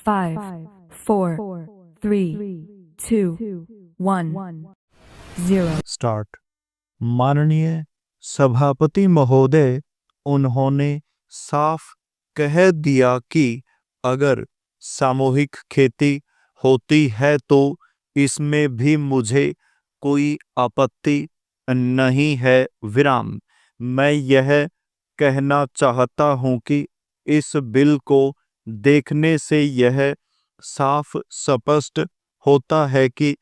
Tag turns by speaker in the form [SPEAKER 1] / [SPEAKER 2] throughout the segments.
[SPEAKER 1] 5, 4, 3, 2, 1, 0।
[SPEAKER 2] Start. माननीय सभापति महोदय, उन्होंने साफ कह दिया कि अगर सामूहिक खेती होती है तो इसमें भी मुझे कोई आपत्ति नहीं है। विराम। मैं यह कहना चाहता हूं कि इस बिल को देखने से यह साफ स्पष्ट होता है कि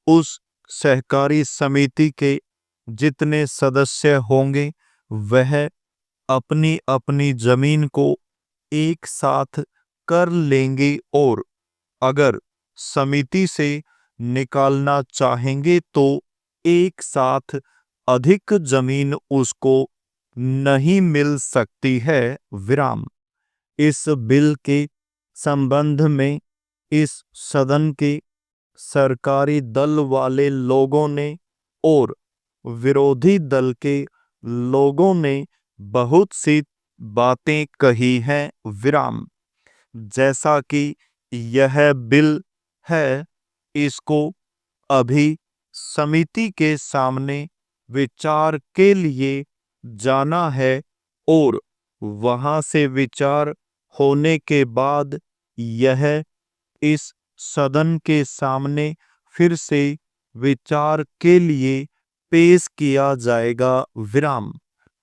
[SPEAKER 2] उस सहकारी समिति के जितने सदस्य होंगे वह अपनी अपनी जमीन को एक साथ कर लेंगे और अगर समिति से निकालना चाहेंगे तो एक साथ अधिक जमीन उसको नहीं मिल सकती है। विराम। इस बिल के संबंध में इस सदन के सरकारी दल वाले लोगों ने और विरोधी दल के लोगों ने बहुत सी बातें कही हैं। विराम। जैसा कि यह बिल है, इसको अभी समिति के सामने विचार के लिए जाना है और वहां से विचार होने के बाद यह इस सदन के सामने फिर से विचार के लिए पेश किया जाएगा। विराम।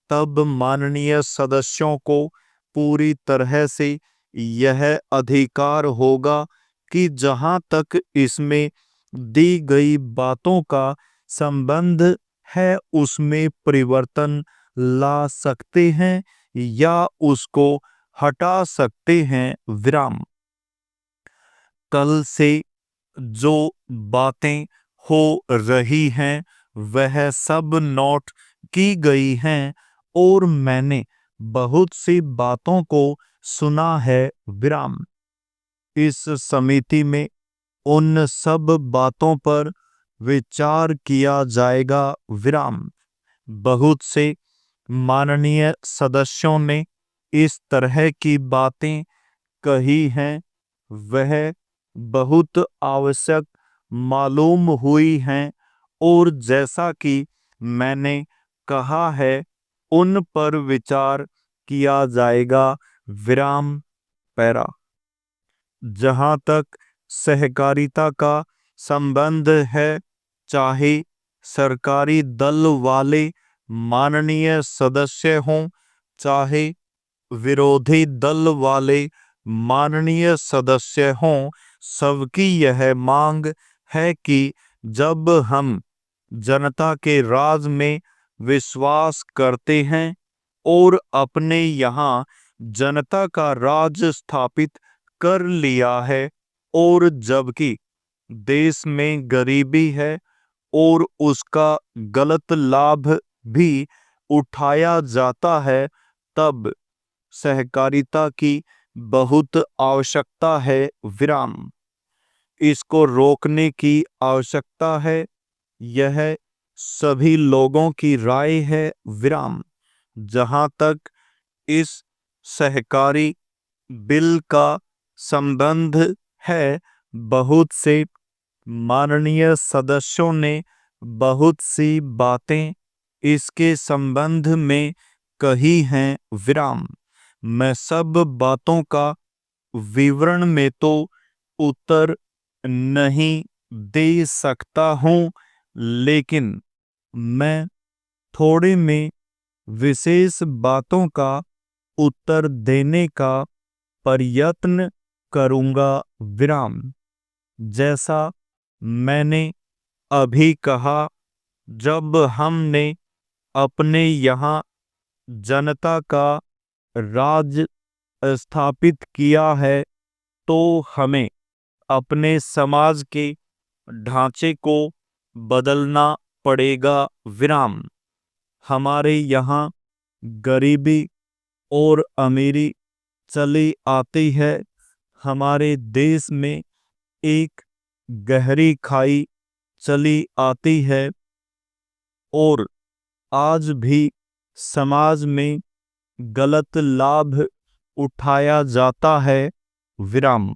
[SPEAKER 2] तब माननीय सदस्यों को पूरी तरह से यह अधिकार होगा कि जहां तक इसमें दी गई बातों का संबंध है उसमें परिवर्तन ला सकते हैं या उसको हटा सकते हैं। विराम। कल से जो बातें हो रही हैं वह सब नोट की गई हैं और मैंने बहुत सी बातों को सुना है। विराम। इस समिति में उन सब बातों पर विचार किया जाएगा। विराम। बहुत से माननीय सदस्यों ने इस तरह की बातें कही हैं, वह बहुत आवश्यक मालूम हुई हैं और जैसा कि मैंने कहा है उन पर विचार किया जाएगा। विराम। पैरा। जहां तक सहकारिता का संबंध है, चाहे सरकारी दल वाले माननीय सदस्य हों चाहे विरोधी दल वाले माननीय सदस्य हों, सबकी यह मांग है कि जब हम जनता के राज में विश्वास करते हैं और अपने यहाँ जनता का राज स्थापित कर लिया है और जबकि देश में गरीबी है और उसका गलत लाभ भी उठाया जाता है, तब सहकारिता की बहुत आवश्यकता है। विराम। इसको रोकने की आवश्यकता है, यह सभी लोगों की राय है। विराम। जहां तक इस सहकारी बिल का संबंध है, बहुत से माननीय सदस्यों ने बहुत सी बातें इसके संबंध में कही हैं। विराम। मैं सब बातों का विवरण में तो उत्तर नहीं दे सकता हूं, लेकिन मैं थोड़े में विशेष बातों का उत्तर देने का प्रयत्न करूंगा। विराम। जैसा मैंने अभी कहा, जब हमने अपने यहाँ जनता का राज स्थापित किया है तो हमें अपने समाज के ढांचे को बदलना पड़ेगा। विराम। हमारे यहाँ गरीबी और अमीरी चली आती है। हमारे देश में एक गहरी खाई चली आती है और आज भी समाज में गलत लाभ उठाया जाता है। विराम।